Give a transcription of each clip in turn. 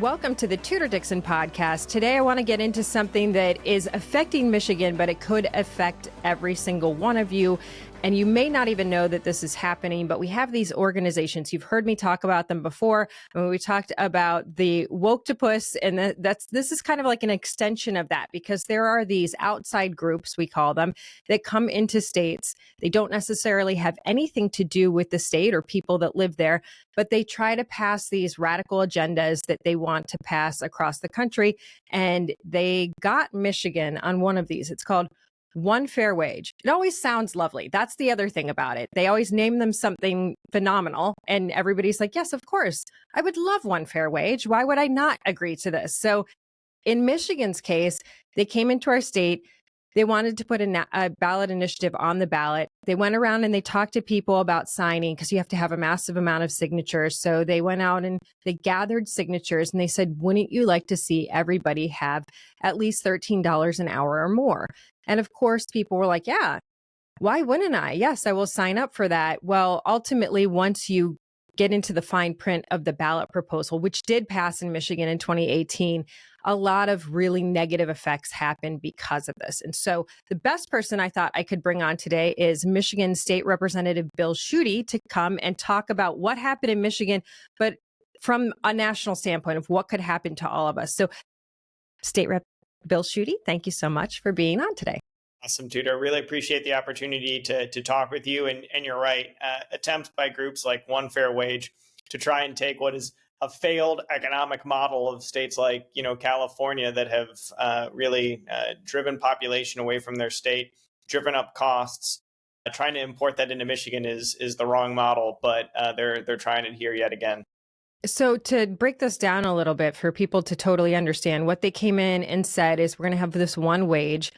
Welcome to the Tudor Dixon Podcast. Today, I want to get into something that is affecting Michigan, but it could affect every single one of you. And you may not even know that this is happening, but we have these organizations. You've heard me talk about them before. When we talked about the Woke-topus, and this is kind of like an extension of that, because there are these outside groups, we call them, that come into states. They don't necessarily have anything to do with the state or people that live there, but they try to pass these radical agendas that they want to pass across the country. And they got Michigan on one of these. It's called One Fair Wage. It always sounds lovely. That's the other thing about it. They always name them something phenomenal. And everybody's like, yes, of course, I would love one fair wage. Why would I not agree to this? So in Michigan's case, they came into our state. They wanted to put a ballot initiative on the ballot. They went around and they talked to people about signing, because you have to have a massive amount of signatures. So they went out and they gathered signatures and they said, wouldn't you like to see everybody have at least $13 an hour or more? And of course, people were like, yeah, why wouldn't I? Yes, I will sign up for that. Well, ultimately, once you get into the fine print of the ballot proposal, which did pass in Michigan in 2018, a lot of really negative effects happened because of this. And so the best person I thought I could bring on today is Michigan State Representative Bill Schuette to come and talk about what happened in Michigan, but from a national standpoint of what could happen to all of us. So State Rep Bill Schuette, thank you so much for being on today. Awesome, Tudor. Really appreciate the opportunity to talk with you. And you're right, attempts by groups like One Fair Wage to try and take what is a failed economic model of states like, California that have really driven population away from their state, driven up costs. Trying to import that into Michigan is the wrong model, but they're trying it here yet again. So to break this down a little bit for people to totally understand, what they came in and said is we're going to have this one wage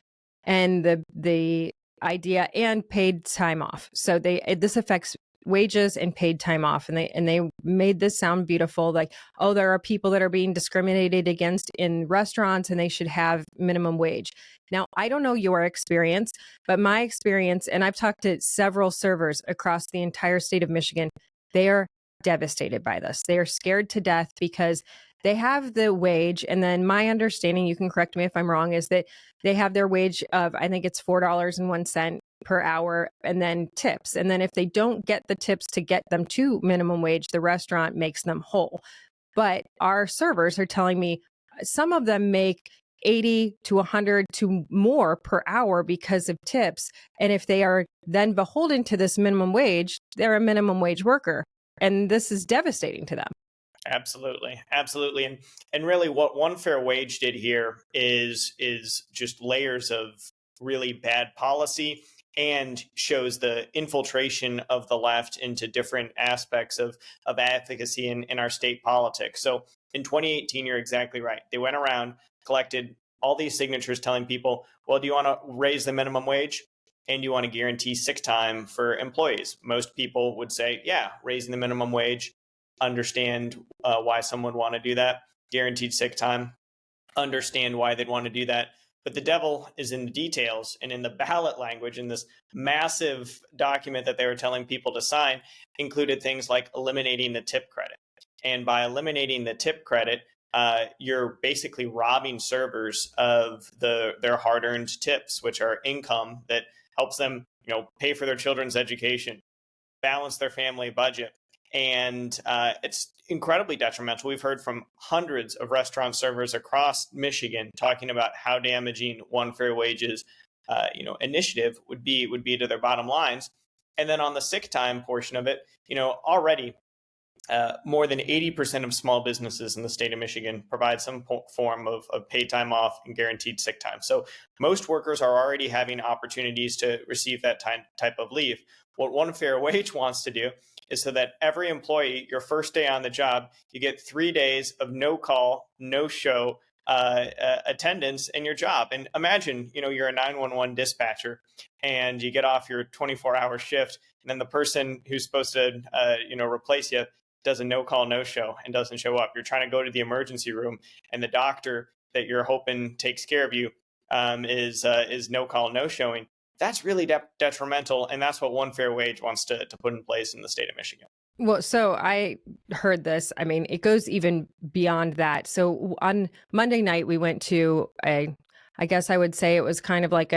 and the idea and paid time off. So this affects wages and paid time off. And they made this sound beautiful, like, oh, there are people that are being discriminated against in restaurants and they should have minimum wage. Now, I don't know your experience, but my experience, and I've talked to several servers across the entire state of Michigan, they are devastated by this. They are scared to death because they have the wage. And then my understanding, you can correct me if I'm wrong, is that they have their wage of, I think it's $4.01 per hour, and then tips. And then if they don't get the tips to get them to minimum wage, the restaurant makes them whole. But our servers are telling me some of them make 80 to 100 to more per hour because of tips. And if they are then beholden to this minimum wage, they're a minimum wage worker. And this is devastating to them. Absolutely. And really what One Fair Wage did here is just layers of really bad policy and shows the infiltration of the left into different aspects of advocacy in our state politics. So in 2018, you're exactly right. They went around, collected all these signatures telling people, well, do you want to raise the minimum wage? And you want to guarantee sick time for employees? Most people would say, yeah, raising the minimum wage. Understand why someone would want to do that. Guaranteed sick time. Understand why they'd want to do that. But the devil is in the details, and in the ballot language, in this massive document that they were telling people to sign, included things like eliminating the tip credit. And by eliminating the tip credit, you're basically robbing servers of their hard-earned tips, which are income that helps them, pay for their children's education, balance their family budget. And it's incredibly detrimental. We've heard from hundreds of restaurant servers across Michigan talking about how damaging One Fair Wage's initiative would be to their bottom lines. And then on the sick time portion of it, already more than 80% of small businesses in the state of Michigan provide some form of paid time off and guaranteed sick time. So most workers are already having opportunities to receive that type of leave. What One Fair Wage wants to do is so that every employee, your first day on the job, you get 3 days of no call, no show attendance in your job. And imagine, you're a 911 dispatcher and you get off your 24-hour shift, and then the person who's supposed to, replace you does a no call, no show and doesn't show up. You're trying to go to the emergency room, and the doctor that you're hoping takes care of you is no call, no showing. That's really detrimental, and that's what One Fair Wage wants to put in place in the state of Michigan. Well, so I heard this. I mean, it goes even beyond that. So on Monday night, we went to I guess I would say it was kind of like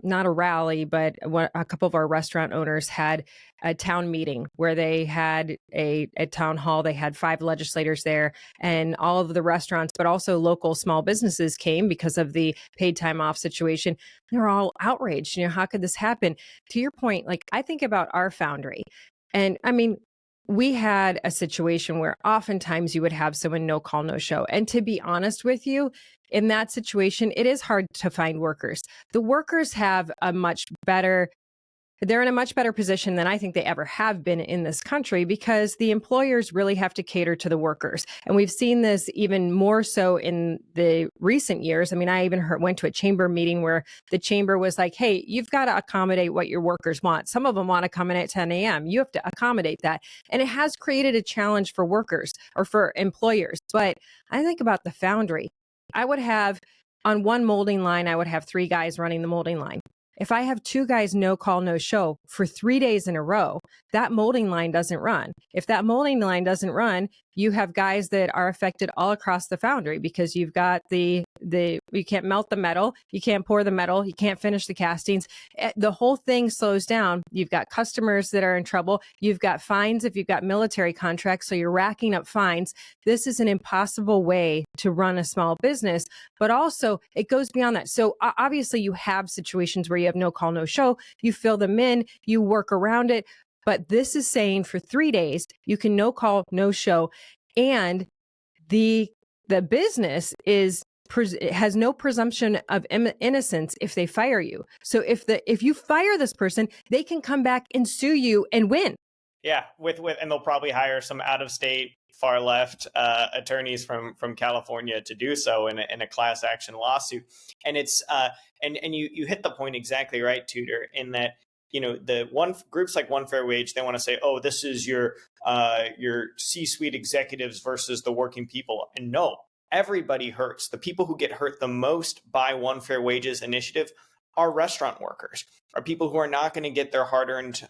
not a rally, but a couple of our restaurant owners had a town meeting where they had a town hall. They had 5 legislators there, and all of the restaurants, but also local small businesses came because of the paid time off situation. They were all outraged. How could this happen? To your point, like I think about our foundry. And I mean, we had a situation where oftentimes you would have someone no call, no show. And to be honest with you, in that situation, it is hard to find workers. The workers have they're in a much better position than I think they ever have been in this country, because the employers really have to cater to the workers. And we've seen this even more so in the recent years. I mean, I even went to a chamber meeting where the chamber was like, hey, you've got to accommodate what your workers want. Some of them want to come in at 10 a.m. You have to accommodate that. And it has created a challenge for workers or for employers. But I think about the foundry. I would have on one molding line, I would have 3 guys running the molding line. If I have 2 guys no call, no show for 3 days in a row, that molding line doesn't run. If that molding line doesn't run, you have guys that are affected all across the foundry, because you've got you can't melt the metal, you can't pour the metal, you can't finish the castings. The whole thing slows down. You've got customers that are in trouble. You've got fines if you've got military contracts, so you're racking up fines. This is an impossible way to run a small business, but also it goes beyond that. So obviously you have situations where you have no call, no show, you fill them in, you work around it. But this is saying for 3 days, you can no call, no show. And the business has no presumption of innocence if they fire you. So if you fire this person, they can come back and sue you and win. Yeah, and they'll probably hire some out of state far left attorneys from California to do so in a class action lawsuit. And it's and you hit the point exactly right, Tudor, in that the groups like One Fair Wage, they want to say, oh, this is your C-suite executives versus the working people. And no, everybody hurts. The people who get hurt the most by One Fair Wages initiative are restaurant workers, are people who are not going to get their hard-earned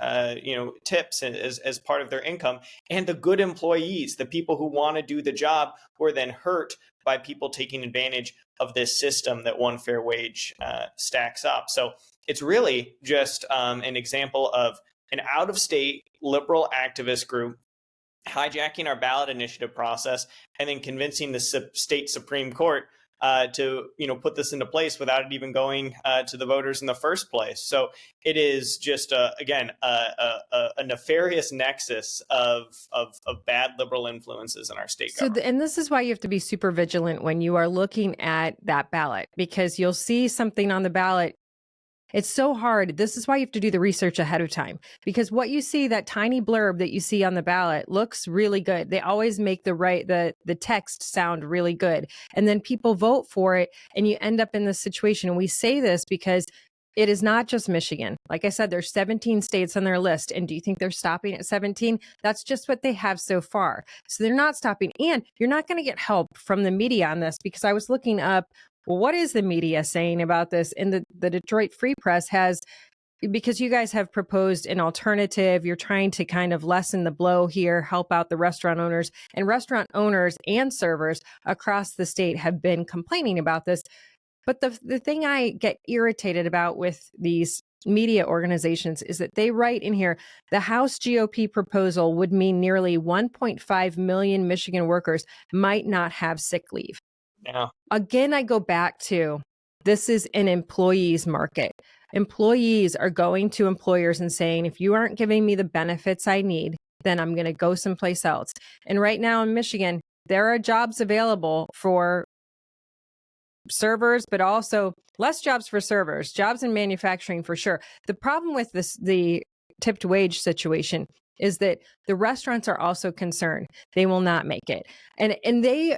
tips as part of their income, and the good employees, the people who want to do the job, who are then hurt by people taking advantage of this system that One Fair Wage stacks up. So it's really just an example of an out-of-state liberal activist group hijacking our ballot initiative process and then convincing the state Supreme Court to put this into place without it even going to the voters in the first place. So it is just again a nefarious nexus of bad liberal influences in our state government. And this is why you have to be super vigilant when you are looking at that ballot, because you'll see something on the ballot. It's so hard. This is why you have to do the research ahead of time, because what you see, that tiny blurb that you see on the ballot, looks really good. They always make the text sound really good. And then people vote for it and you end up in this situation. And we say this because it is not just Michigan. Like I said, there's 17 states on their list. And do you think they're stopping at 17? That's just what they have so far. So they're not stopping. And you're not going to get help from the media on this, because I was looking up, well, what is the media saying about this? And the Detroit Free Press has, because you guys have proposed an alternative, you're trying to kind of lessen the blow here, help out the restaurant owners. And restaurant owners and servers across the state have been complaining about this. But the thing I get irritated about with these media organizations is that they write in here, the House GOP proposal would mean nearly 1.5 million Michigan workers might not have sick leave. Yeah. Again, I go back to, this is an employees market. Employees are going to employers and saying, if you aren't giving me the benefits I need, then I'm going to go someplace else. And right now in Michigan, there are jobs available for servers, but also less jobs for servers, jobs in manufacturing for sure. The problem with the tipped wage situation is that the restaurants are also concerned they will not make it. And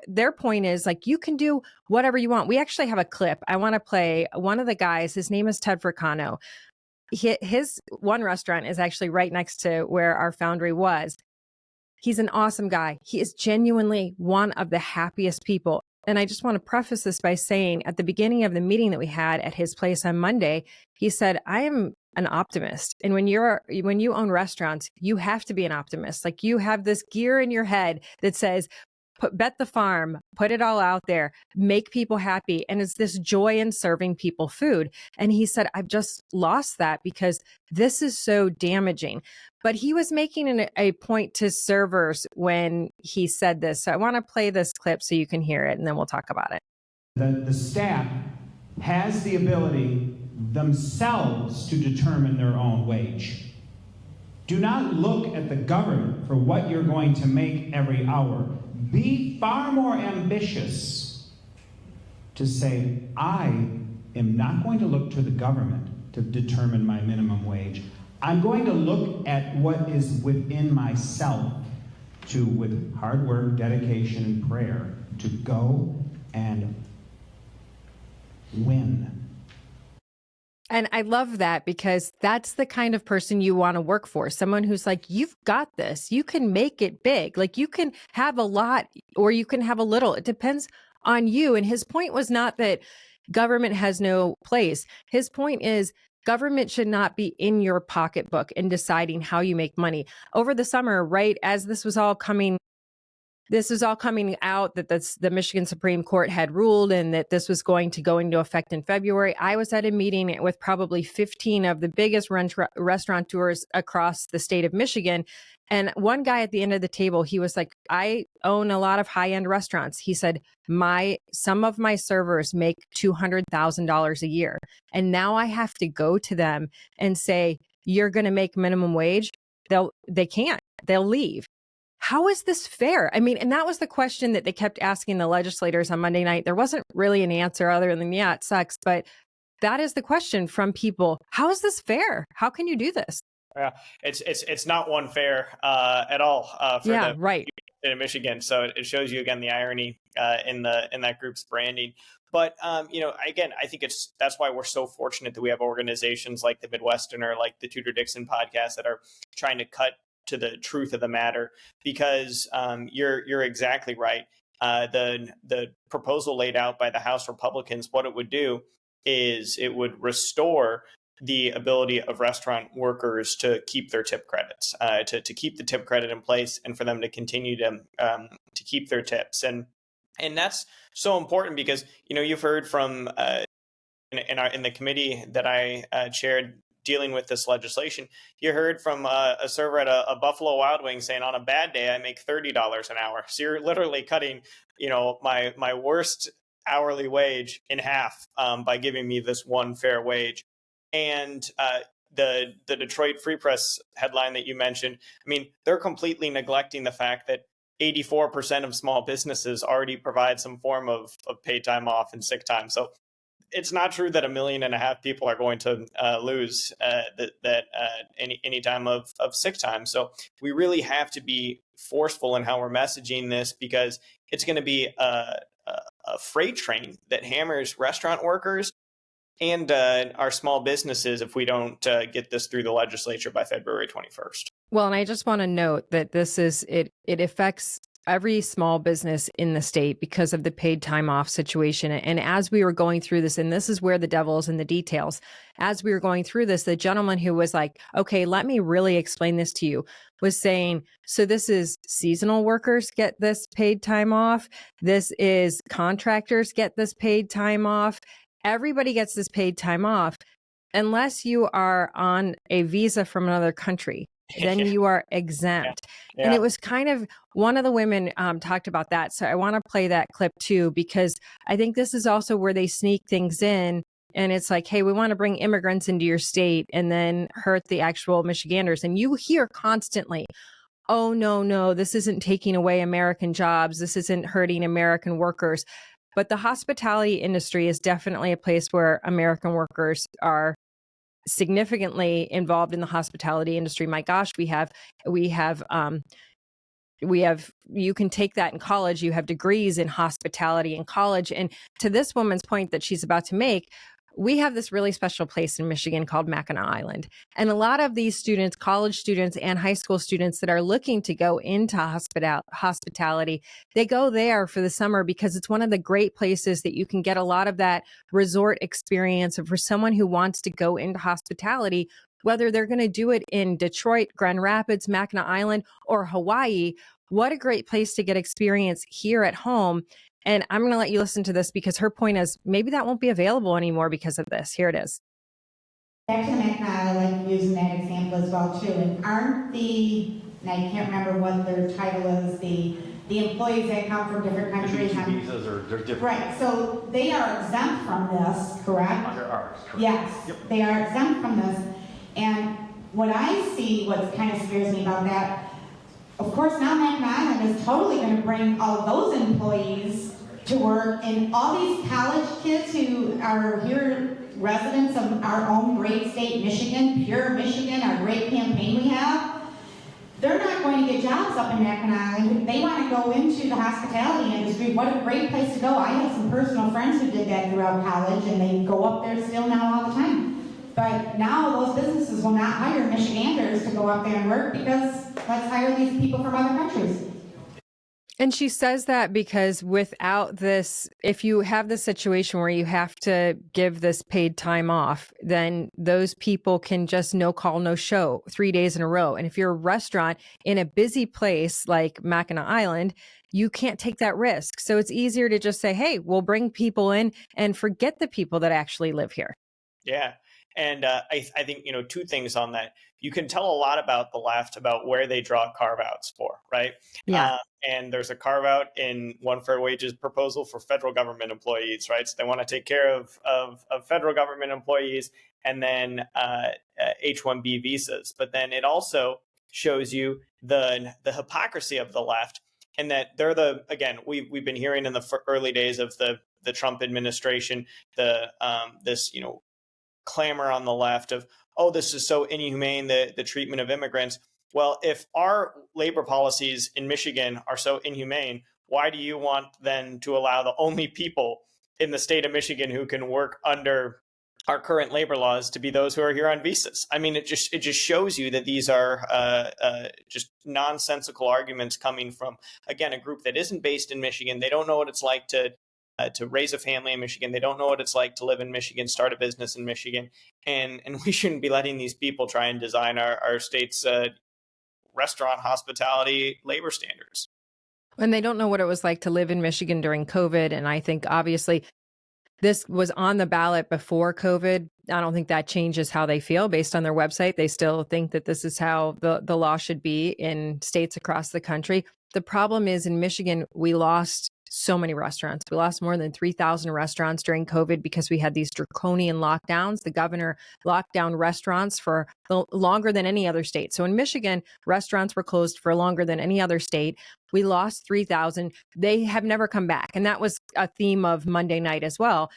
their point is, like, you can do whatever you want. We actually have a clip. I want to play one of the guys. His name is Ted Fricano. His one restaurant is actually right next to where our foundry was. He's an awesome guy. He is genuinely one of the happiest people. And I just want to preface this by saying, at the beginning of the meeting that we had at his place on Monday, he said, I am an optimist. And when you own restaurants, you have to be an optimist. Like, you have this gear in your head that says, bet the farm, put it all out there, make people happy. And it's this joy in serving people food. And he said, I've just lost that because this is so damaging. But he was making a point to servers when he said this. So I want to play this clip so you can hear it, and then we'll talk about it. The staff has the ability themselves to determine their own wage. Do not look at the government for what you're going to make every hour. Be far more ambitious to say, I am not going to look to the government to determine my minimum wage. I'm going to look at what is within myself to, with hard work, dedication, and prayer, to go and win. And I love that, because that's the kind of person you want to work for. Someone who's like, you've got this. You can make it big. Like, you can have a lot or you can have a little. It depends on you. And his point was not that government has no place. His point is government should not be in your pocketbook and deciding how you make money. Over the summer, right as this was all coming out, that the Michigan Supreme Court had ruled and that this was going to go into effect in February, I was at a meeting with probably 15 of the biggest restaurateurs across the state of Michigan. And one guy at the end of the table, he was like, I own a lot of high-end restaurants. He said, some of my servers make $200,000 a year. And now I have to go to them and say, you're going to make minimum wage. They can't. They'll leave. How is this fair? I mean, and that was the question that they kept asking the legislators on Monday night. There wasn't really an answer other than, yeah, it sucks. But that is the question from people. How is this fair? How can you do this? Yeah, it's not one fair at all for right. in Michigan. So it shows you again the irony in that group's branding. But again, I think that's why we're so fortunate that we have organizations like the Midwesterner, like the Tudor Dixon Podcast, that are trying to cut to the truth of the matter, because you're exactly right. The proposal laid out by the House Republicans, what it would do is it would restore the ability of restaurant workers to keep their tip credits, to keep the tip credit in place, and for them to continue to keep their tips. And that's so important because you've heard from in the committee that I chaired dealing with this legislation, you heard from a server at a Buffalo Wild Wings saying, on a bad day, I make $30 an hour. So you're literally cutting, my worst hourly wage in half by giving me this one fair wage. And the Detroit Free Press headline that you mentioned, I mean, they're completely neglecting the fact that 84% of small businesses already provide some form of paid time off and sick time. So it's not true that 1.5 million people are going to lose any time of sick time. So we really have to be forceful in how we're messaging this, because it's going to be a freight train that hammers restaurant workers and our small businesses if we don't get this through the legislature by February 21st. Well, and I just want to note that it affects every small business in the state because of the paid time off situation. And as we were going through this, and this is where the devil is in the details, as we were going through this, the gentleman who was like, okay, let me really explain this to you, was saying, so this is seasonal workers get this paid time off. This is contractors get this paid time off. Everybody gets this paid time off unless you are on a visa from another country. Then you are exempt. Yeah. And it was kind of, one of the women talked about that. So I want to play that clip too, because I think this is also where they sneak things in. And it's like, hey, we want to bring immigrants into your state and then hurt the actual Michiganders. And you hear constantly, oh, no, this isn't taking away American jobs. This isn't hurting American workers. But the hospitality industry is definitely a place where American workers are significantly involved in the hospitality industry. My gosh, we have, you can take that in college. You have degrees in hospitality in college. And to this woman's point that she's about to make, we have this really special place in Michigan called Mackinac Island. And a lot of these students, college students and high school students that are looking to go into hospitality, they go there for the summer because it's one of the great places that you can get a lot of that resort experience. And for someone who wants to go into hospitality, whether they're going to do it in Detroit, Grand Rapids, Mackinac Island, or Hawaii, what a great place to get experience here at home. And I'm going to let you listen to this because her point is maybe that won't be available anymore because of this. Here it is. Back to the Mackinac Island, like using that example as well too. And aren't and I can't remember what their title is, the employees that come from different countries. Visas are they're different. Right, so they are exempt from this, correct? Under ours, correct. Yes, Yep. they are exempt from this. And what I see, what kind of scares me about that, of course now Mackinac Island is totally going to bring all those employees to work, and all these college kids who are here, residents of our own great state, Michigan, pure Michigan, our great campaign we have, they're not going to get jobs up in Mackinac Island. They want to go into the hospitality industry. What a great place to go. I have some personal friends who did that throughout college, and they go up there still now all the time. But now those businesses will not hire Michiganders to go up there and work because let's hire these people from other countries. And she says that because without this, if you have the situation where you have to give this paid time off, then those people can just no call, no show 3 days in a row. And if you're a restaurant in a busy place like Mackinac Island, you can't take that risk. So it's easier to just say, hey, we'll bring people in and forget the people that actually live here. Yeah. And I think, two things on that. You can tell a lot about the left about where they draw carve-outs for, right? Yeah. And there's a carve-out in one fair wages proposal for federal government employees, right? So they want to take care of federal government employees and then H-1B visas. But then it also shows you the hypocrisy of the left, and that they're we've been hearing in the early days of the Trump administration, this clamor on the left of, oh, this is so inhumane, the treatment of immigrants. Well, if our labor policies in Michigan are so inhumane, why do you want then to allow the only people in the state of Michigan who can work under our current labor laws to be those who are here on visas? I mean, it just shows you that these are just nonsensical arguments coming from, again, a group that isn't based in Michigan. They don't know what it's like to raise a family in Michigan. They don't know what it's like to live in Michigan, start a business in Michigan. And we shouldn't be letting these people try and design our state's restaurant hospitality labor standards. And they don't know what it was like to live in Michigan during COVID. And I think obviously this was on the ballot before COVID. I don't think that changes how they feel based on their website. They still think that this is how the law should be in states across the country. The problem is in Michigan, we lost so many restaurants. We lost more than 3,000 restaurants during COVID because we had these draconian lockdowns. The governor locked down restaurants for longer than any other state. So in Michigan, restaurants were closed for longer than any other state. We lost 3,000. They have never come back. And that was a theme of Monday night as well.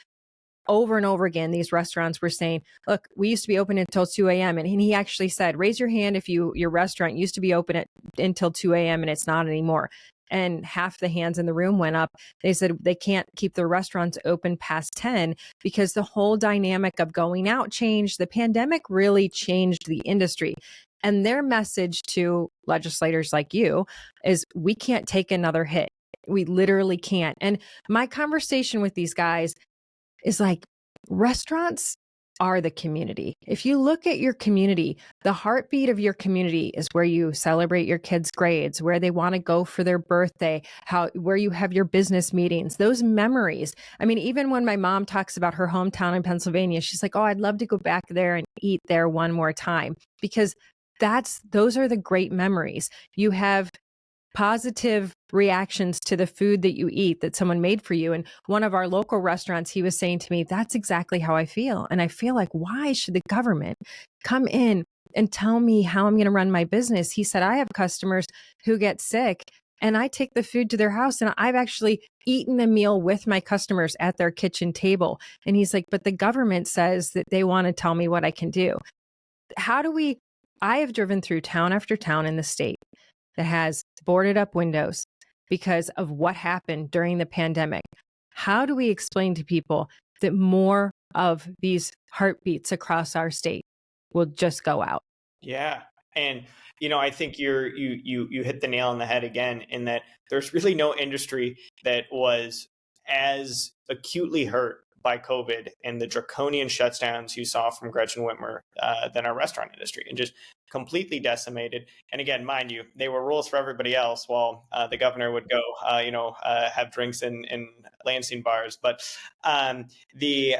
Over and over again, these restaurants were saying, look, we used to be open until 2 a.m. And he actually said, raise your hand if your restaurant used to be open until 2 a.m. and it's not anymore. And half the hands in the room went up. They said they can't keep the restaurants open past 10 because the whole dynamic of going out changed. The pandemic really changed the industry. And their message to legislators like you is we can't take another hit. We literally can't. And my conversation with these guys is like, restaurants are the community. If you look at your community, the heartbeat of your community is where you celebrate your kids' grades, where they want to go for their birthday, where you have your business meetings, those memories. I mean, even when my mom talks about her hometown in Pennsylvania, she's like, oh, I'd love to go back there and eat there one more time, because those are the great memories. You have positive reactions to the food that you eat that someone made for you. And one of our local restaurants, he was saying to me, that's exactly how I feel. And I feel like, why should the government come in and tell me how I'm going to run my business? He said, I have customers who get sick and I take the food to their house, and I've actually eaten a meal with my customers at their kitchen table. And he's like, but the government says that they want to tell me what I can do. I have driven through town after town in the state that has boarded up windows because of what happened during the pandemic. How do we explain to people that more of these heartbeats across our state will just go out. Yeah. And, I think you hit the nail on the head again, in that there's really no industry that was as acutely hurt by COVID and the draconian shutdowns you saw from Gretchen Whitmer than our restaurant industry, and just completely decimated. And again, mind you, they were rules for everybody else, while the governor would go, have drinks in Lansing bars. But the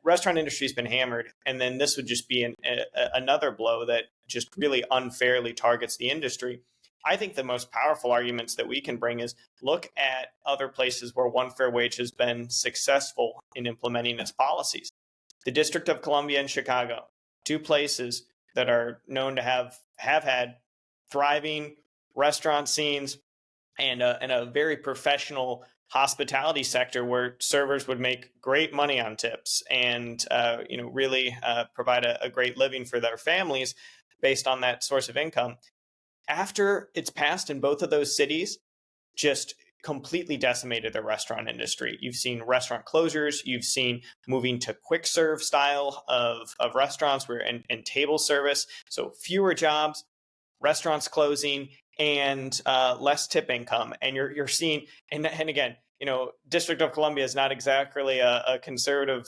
restaurant industry has been hammered, and then this would just be another blow that just really unfairly targets the industry. I think the most powerful arguments that we can bring is look at other places where one fair wage has been successful in implementing its policies. The District of Columbia and Chicago, two places that are known to have had thriving restaurant scenes and a very professional hospitality sector where servers would make great money on tips and really provide a great living for their families based on that source of income. After it's passed in both of those cities, just completely decimated the restaurant industry. You've seen restaurant closures. You've seen moving to quick serve style of restaurants and table service. So fewer jobs, restaurants closing, and less tip income. And you're seeing, and again, District of Columbia is not exactly a conservative,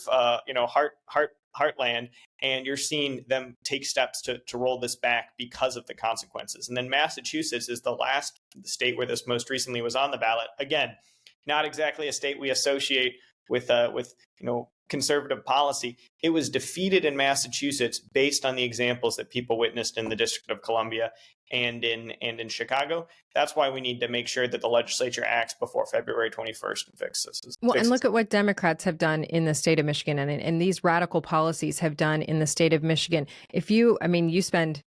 heartland, and you're seeing them take steps to roll this back because of the consequences. And then Massachusetts is the last state where this most recently was on the ballot. Again, not exactly a state we associate with conservative policy. It was defeated in Massachusetts based on the examples that people witnessed in the District of Columbia and in Chicago. That's why we need to make sure that the legislature acts before February 21st and fixes this. Well, and look at what Democrats have done in the state of Michigan, and these radical policies have done in the state of Michigan. You spend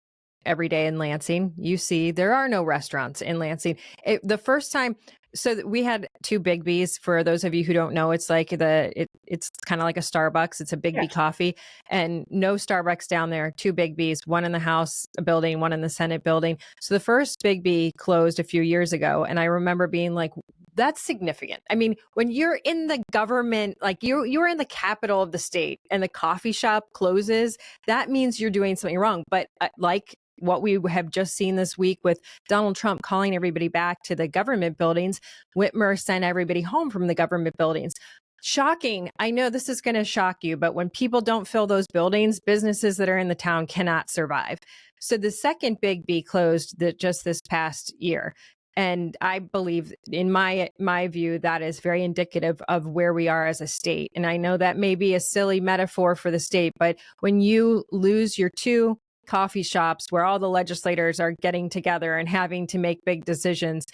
every day in Lansing, you see there are no restaurants in Lansing. The first time, so we had two Big B's. For those of you who don't know, it's like it's kind of like a Starbucks. It's a Big B coffee, and no Starbucks down there. Two Big B's, one in the House building, one in the Senate building. So the first Big B closed a few years ago, and I remember being like, that's significant. I mean, when you're in the government, like you're in the capital of the state, and the coffee shop closes, that means you're doing something wrong. But like what we have just seen this week with Donald Trump calling everybody back to the government buildings, Whitmer sent everybody home from the government buildings. Shocking. I know this is going to shock you, but when people don't fill those buildings, businesses that are in the town cannot survive. So the second Big B closed just this past year. And I believe, in my view, that is very indicative of where we are as a state. And I know that may be a silly metaphor for the state, but when you lose your two coffee shops where all the legislators are getting together and having to make big decisions,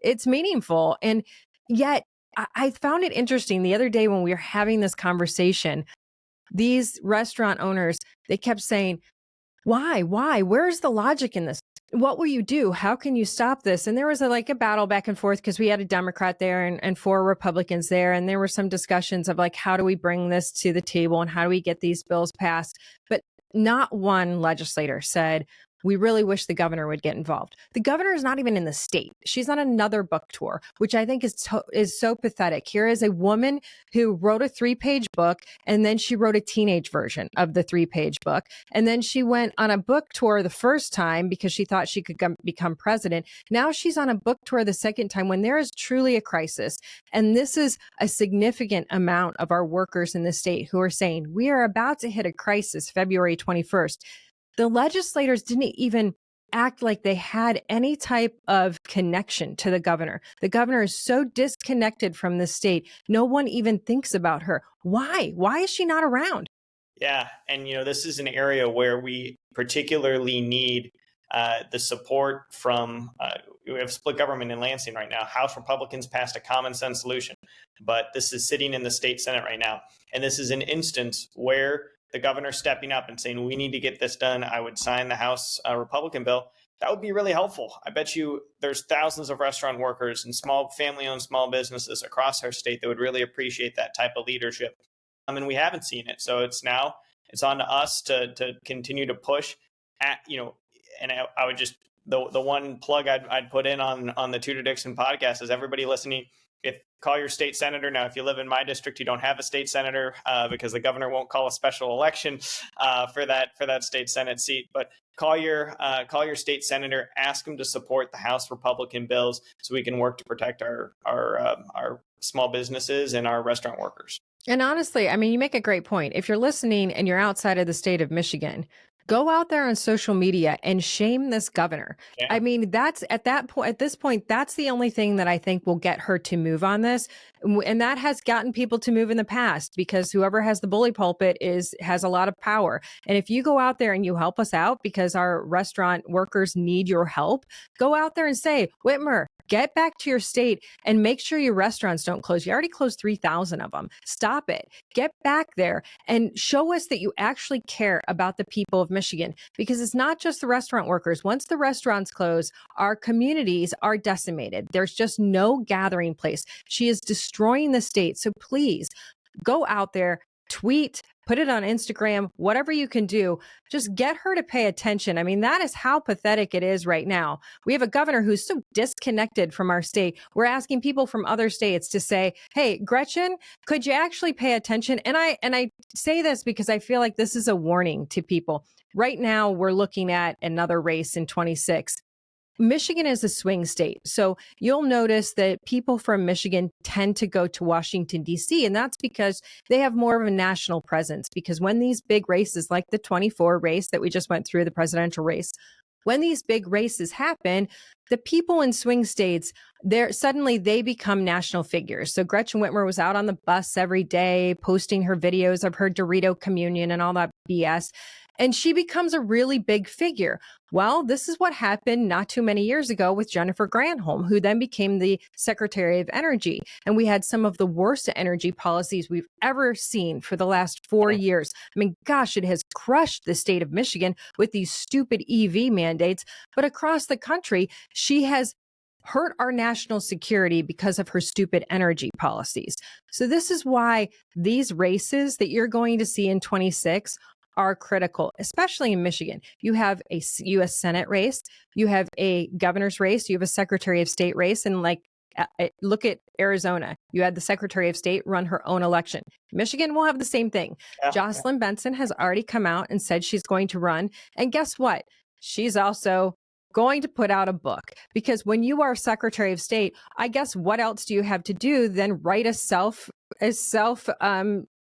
it's meaningful. And yet I found it interesting the other day when we were having this conversation, these restaurant owners, they kept saying, why, where's the logic in this? What will you do? How can you stop this? And there was a battle back and forth because we had a Democrat there and four Republicans there. And there were some discussions of how do we bring this to the table and how do we get these bills passed? But not one legislator said, we really wish the governor would get involved. The governor is not even in the state. She's on another book tour, which I think is so pathetic. Here is a woman who wrote a 3-page book, and then she wrote a teenage version of the 3-page book. And then she went on a book tour the first time because she thought she could become president. Now she's on a book tour the second time when there is truly a crisis. And this is a significant amount of our workers in the state who are saying, we are about to hit a crisis February 21st. The legislators didn't even act like they had any type of connection to the governor. The governor is so disconnected from the state. No one even thinks about her. Why? Why is she not around? Yeah. And, this is an area where we particularly need the support from, we have split government in Lansing right now. House Republicans passed a common sense solution, but this is sitting in the state Senate right now. And this is an instance where the governor stepping up and saying, we need to get this done. I would sign the House Republican bill. That would be really helpful. I bet you there's thousands of restaurant workers and small family-owned small businesses across our state that would really appreciate that type of leadership. And we haven't seen it. So it's on to us to continue to push at, and I would just, the one plug I'd put in on the Tudor Dixon podcast is everybody listening, call your state senator. Now, if you live in my district, you don't have a state senator because the governor won't call a special election for that state Senate seat. But call your state senator, ask him to support the House Republican bills so we can work to protect our small businesses and our restaurant workers. And honestly, I mean, you make a great point. If you're listening and you're outside of the state of Michigan, go out there on social media and shame this governor. Yeah. I mean, that's at this point, that's the only thing that I think will get her to move on this. And that has gotten people to move in the past, because whoever has the bully pulpit has a lot of power. And if you go out there and you help us out because our restaurant workers need your help, go out there and say, Whitmer, get back to your state and make sure your restaurants don't close. You already closed 3,000 of them. Stop it. Get back there and show us that you actually care about the people of Michigan, because it's not just the restaurant workers. Once the restaurants close, our communities are decimated. There's just no gathering place. She is destroying the state. So please go out there, tweet, put it on Instagram, whatever you can do, just get her to pay attention. I mean, that is how pathetic it is right now. We have a governor who's so disconnected from our state. We're asking people from other states to say, hey, Gretchen, could you actually pay attention? And I say this because I feel like this is a warning to people. Right now, we're looking at another race in 26. Michigan is a swing state. So you'll notice that people from Michigan tend to go to Washington, D.C., and that's because they have more of a national presence. Because when these big races, like the 24 race that we just went through, the presidential race, when these big races happen, the people in swing states, suddenly they become national figures. So Gretchen Whitmer was out on the bus every day, posting her videos of her Dorito communion and all that BS. And she becomes a really big figure. Well, this is what happened not too many years ago with Jennifer Granholm, who then became the Secretary of Energy. And we had some of the worst energy policies we've ever seen for the last 4 years. I mean, gosh, it has crushed the state of Michigan with these stupid EV mandates. But across the country, she has hurt our national security because of her stupid energy policies. So this is why these races that you're going to see in 26 are critical, especially in Michigan. You have a U.S. Senate race, you have a governor's race, you have a Secretary of State race, and look at Arizona. You had the Secretary of State run her own election. Michigan will have the same thing. Yeah. Jocelyn Benson has already come out and said she's going to run. And guess what? She's also going to put out a book, because when you are Secretary of State, I guess what else do you have to do than write a self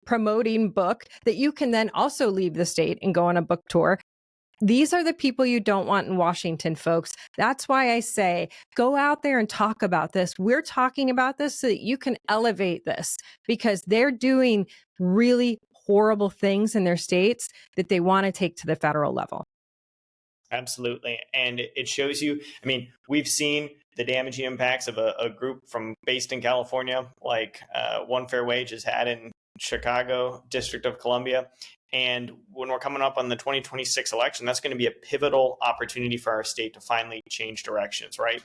promoting book that you can then also leave the state and go on a book tour. These are the people you don't want in Washington, folks. That's why I say, go out there and talk about this. We're talking about this so that you can elevate this, because they're doing really horrible things in their states that they want to take to the federal level. Absolutely. And it shows you, I mean, we've seen the damaging impacts of a group based in California, like One Fair Wage has had in Chicago, District of Columbia. And when we're coming up on the 2026 election, that's going to be a pivotal opportunity for our state to finally change directions, right?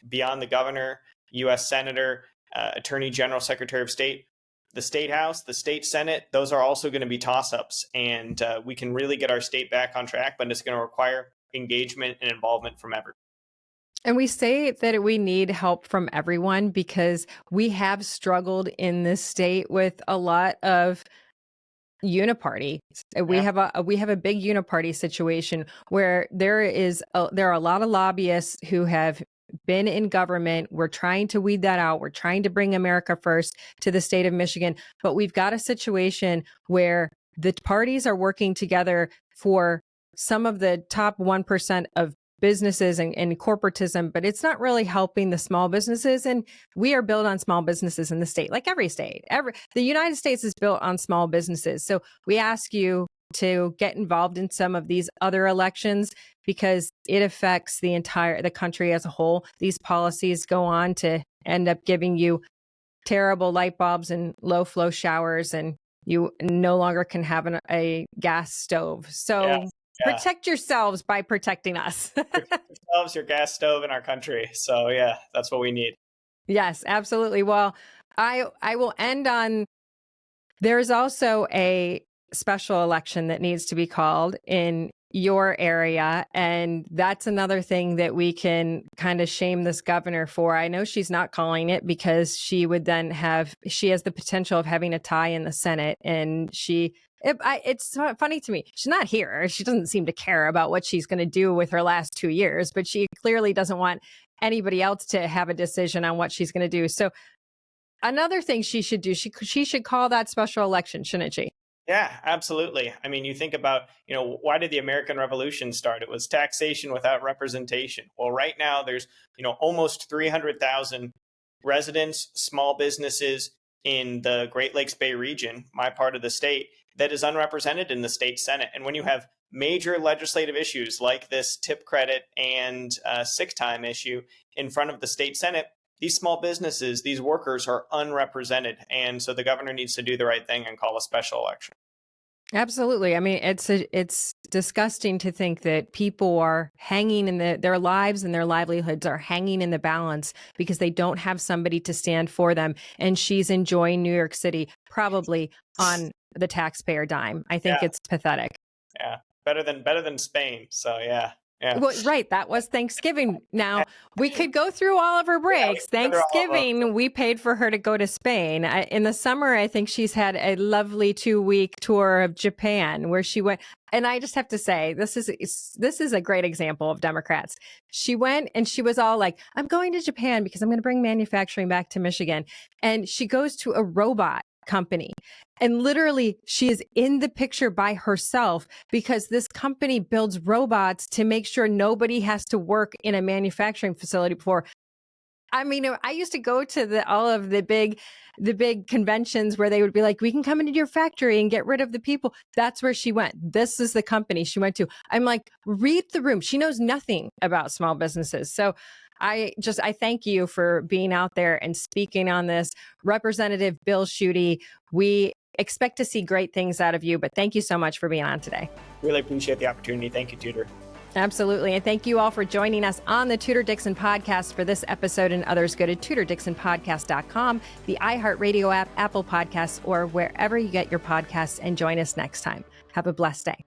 Beyond the governor, U.S. Senator, Attorney General, Secretary of State, the State House, the State Senate, those are also going to be toss-ups. And we can really get our state back on track, but it's going to require engagement and involvement from everyone. And we say that we need help from everyone because we have struggled in this state with a lot of uniparty. We have a big uniparty situation where there are a lot of lobbyists who have been in government. We're trying to weed that out. We're trying to bring America first to the state of Michigan, but we've got a situation where the parties are working together for some of the top 1% of businesses and corporatism, but it's not really helping the small businesses. And we are built on small businesses in the state, like every state. The United States is built on small businesses. So we ask you to get involved in some of these other elections because it affects the country as a whole. These policies go on to end up giving you terrible light bulbs and low flow showers, and you no longer can have a gas stove. So yeah. Protect yourselves by protecting us. Protect yourselves, your gas stove, in our country. So yeah, that's what we need. Yes, absolutely. Well, I will end on, there's also a special election that needs to be called in your area. And that's another thing that we can kind of shame this governor for. I know she's not calling it because she has the potential of having a tie in the Senate. And it's funny to me. She's not here. She doesn't seem to care about what she's going to do with her last 2 years, but she clearly doesn't want anybody else to have a decision on what she's going to do. So another thing she should do, she should call that special election, shouldn't she? Yeah, absolutely. I mean, you think about, why did the American Revolution start? It was taxation without representation. Well, right now there's, almost 300,000 residents, small businesses in the Great Lakes Bay region, my part of the state, that is unrepresented in the state Senate. And when you have major legislative issues like this tip credit and sick time issue in front of the state Senate, these small businesses, these workers are unrepresented. And so the governor needs to do the right thing and call a special election. Absolutely. I mean, it's disgusting to think that people are hanging in their lives and their livelihoods are hanging in the balance because they don't have somebody to stand for them. And she's enjoying New York City, probably on the taxpayer dime. I think it's pathetic. Yeah. Better than Spain. So yeah. Yeah. Well, right. That was Thanksgiving. Now, we could go through all of her breaks. Thanksgiving, we paid for her to go to Spain. In the summer, I think she's had a lovely 2-week tour of Japan where she went. And I just have to say, this is a great example of Democrats. She went and she was all like, I'm going to Japan because I'm going to bring manufacturing back to Michigan. And she goes to a robot company. And literally, she is in the picture by herself because this company builds robots to make sure nobody has to work in a manufacturing facility before. I mean, I used to go to all of the big conventions where they would be like, we can come into your factory and get rid of the people. That's where she went. This is the company she went to. I'm like, read the room. She knows nothing about small businesses. So I thank you for being out there and speaking on this. Representative Bill Schuette, we expect to see great things out of you, but thank you so much for being on today. Really appreciate the opportunity. Thank you, Tudor. Absolutely. And thank you all for joining us on the Tudor Dixon Podcast for this episode and others. Go to TudorDixonPodcast.com, the iHeartRadio app, Apple Podcasts, or wherever you get your podcasts, and join us next time. Have a blessed day.